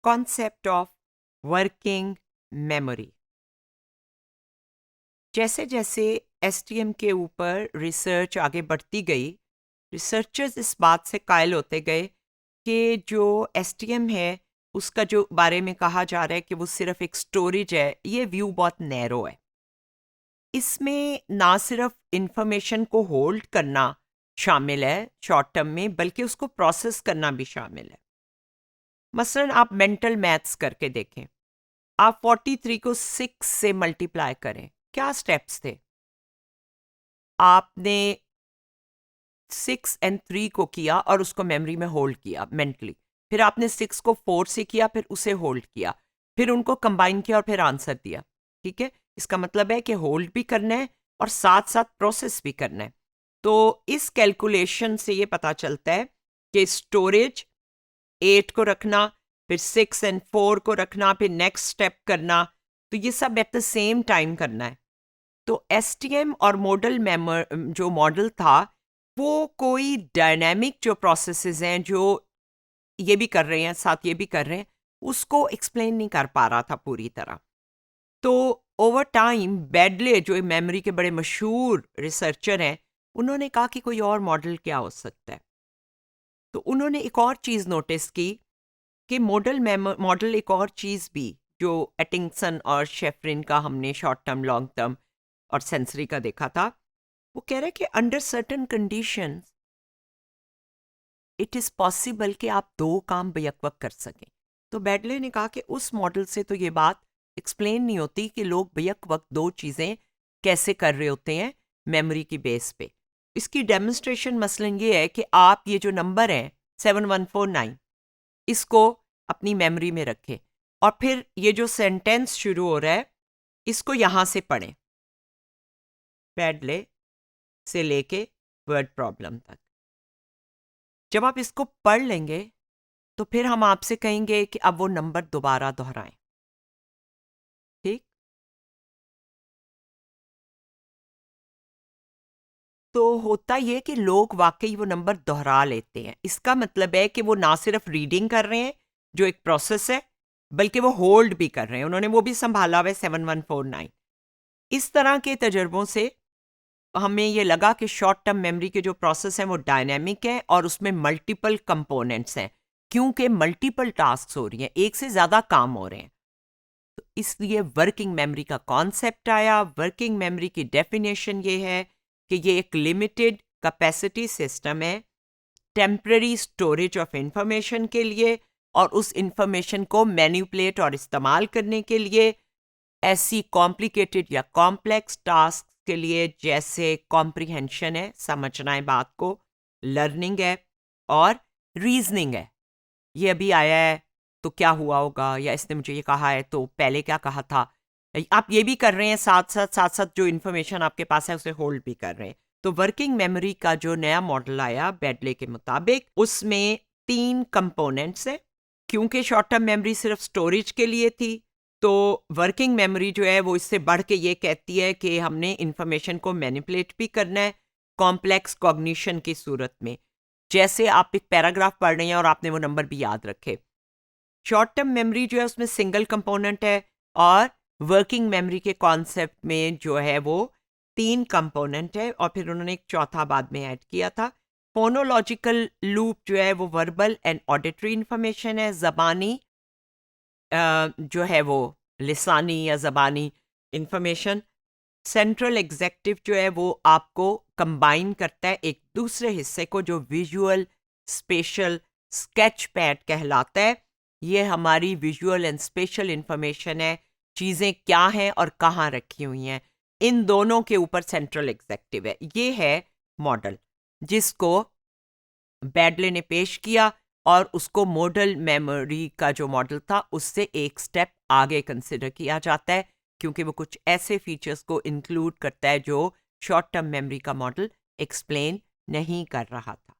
Concept of working memory. जैसे जैसे STM के ऊपर रिसर्च आगे बढ़ती गई, रिसर्चर्स इस बात से कायल होते गए कि जो एसटीएम है उसका जो बारे में कहा जा रहा है कि वो सिर्फ एक स्टोरेज है, ये व्यू बहुत नैरो है। इसमें ना सिर्फ इंफॉर्मेशन को होल्ड करना शामिल है शॉर्ट टर्म में, बल्कि उसको प्रोसेस करना भी शामिल है। मसलन आप मेंटल मैथ्स करके देखें, आप 43 को 6 से मल्टीप्लाई करें, क्या स्टेप्स थे? आपने 6 एंड 3 को किया और उसको मेमोरी में होल्ड किया मेंटली, फिर आपने 6 को 4 से किया, फिर उसे होल्ड किया, फिर उनको कंबाइन किया और फिर आंसर दिया। ठीक है, इसका मतलब है कि होल्ड भी करना है और साथ साथ प्रोसेस भी करना है। तो इस कैलकुलेशन से ये पता चलता है कि स्टोरेज 8 को रखना, फिर 6 एंड 4 को रखना, फिर नेक्स्ट स्टेप करना, तो ये सब एट द सेम टाइम करना है। तो एसटीएम और मॉडल जो मॉडल था वो कोई डायनामिक जो प्रोसेसेस हैं जो ये भी कर रहे हैं साथ ये भी कर रहे हैं, उसको एक्सप्लेन नहीं कर पा रहा था पूरी तरह। तो ओवर टाइम बेडले जो मेमोरी के बड़े मशहूर रिसर्चर हैं, उन्होंने कहा कि कोई और मॉडल क्या हो सकता है। तो उन्होंने एक और चीज़ नोटिस की कि मॉडल एक और चीज़ भी जो एटिंगसन और शेफरिन का हमने शॉर्ट टर्म, लॉन्ग टर्म और सेंसरी का देखा था, वो कह रहे हैं कि under certain conditions it is possible कि आप दो काम बैक-वक्त कर सकें। तो बेडले ने कहा कि उस मॉडल से तो ये बात एक्सप्लेन नहीं होती कि लोग बैक-वक्त दो चीज़ें कैसे कर रहे होते हैं मेमोरी की बेस पे। इसकी डेमोन्स्ट्रेशन मसलन ये है कि आप ये जो नंबर हैं 7149, इसको अपनी मेमोरी में रखें और फिर ये जो सेंटेंस शुरू हो रहा है इसको यहाँ से पढ़ें, बेडले से लेके वर्ड प्रॉब्लम तक। जब आप इसको पढ़ लेंगे तो फिर हम आपसे कहेंगे कि अब वो नंबर दोबारा दोहराएं। ठीक? तो होता ये कि लोग वाकई वो नंबर दोहरा लेते हैं। इसका मतलब है कि वो ना सिर्फ रीडिंग कर रहे हैं जो एक प्रोसेस है, बल्कि वो होल्ड भी कर रहे हैं। उन्होंने वो भी संभाला हुआ है 7149। इस तरह के तजर्बों से हमें ये लगा कि शॉर्ट टर्म मेमोरी के जो प्रोसेस हैं वो डायनेमिक है और उसमें मल्टीपल कंपोनेंट्स हैं, क्योंकि मल्टीपल टास्क हो रही हैं, एक से ज़्यादा काम हो रहे हैं। तो इसलिए वर्किंग मेमोरी का कॉन्सेप्ट आया। वर्किंग मेमोरी की डेफिनेशन ये है कि ये एक लिमिटेड कैपेसिटी सिस्टम है टेम्पररी स्टोरेज ऑफ इंफॉर्मेशन के लिए और उस इंफॉर्मेशन को मैनिपुलेट और इस्तेमाल करने के लिए ऐसी कॉम्प्लिकेटेड या कॉम्प्लेक्स टास्क के लिए जैसे कॉम्प्रिहेंशन है, समझना है बात को, लर्निंग है और रीजनिंग है। ये अभी आया है तो क्या हुआ होगा, या इसने मुझे ये कहा है तो पहले क्या कहा था। आप ये भी कर रहे हैं, साथ साथ जो इन्फॉर्मेशन आपके पास है उसे होल्ड भी कर रहे हैं। तो वर्किंग मेमोरी का जो नया मॉडल आया बेडले के मुताबिक, उसमें 3 कंपोनेंट्स हैं। क्योंकि शॉर्ट टर्म मेमोरी सिर्फ स्टोरेज के लिए थी, तो वर्किंग मेमोरी जो है वो इससे बढ़ के ये कहती है कि हमने इन्फॉर्मेशन को मैनिपुलेट भी करना है कॉम्प्लेक्स कॉग्निशन की सूरत में। जैसे आप एक पैराग्राफ पढ़ रहे हैं और आपने वो नंबर भी याद रखे। शॉर्ट टर्म मेमोरी जो है उसमें सिंगल कंपोनेंट है और वर्किंग मेमोरी के कॉन्सेप्ट में जो है वो 3 कंपोनेंट है और फिर उन्होंने एक चौथा बाद में ऐड किया था। फोनोलॉजिकल लूप जो है वो वर्बल एंड ऑडिटरी इंफॉर्मेशन है, ज़बानी जो है वो लिसानी या ज़बानी इंफॉर्मेशन। सेंट्रल एग्जेक्टिव जो है वो आपको कंबाइन करता है एक दूसरे हिस्से को जो विजुअल स्पेशल स्केच पैड कहलाता है। ये हमारी विजुअल एंड स्पेशल इंफॉर्मेशन है, चीज़ें क्या हैं और कहाँ रखी हुई हैं, इन दोनों के ऊपर सेंट्रल एग्जेक्टिव है। ये है मॉडल जिसको बेडले ने पेश किया और उसको मॉडल मेमोरी का जो मॉडल था उससे एक स्टेप आगे कंसिडर किया जाता है, क्योंकि वो कुछ ऐसे फीचर्स को इंक्लूड करता है जो शॉर्ट टर्म मेमोरी का मॉडल एक्सप्लेन नहीं कर रहा था।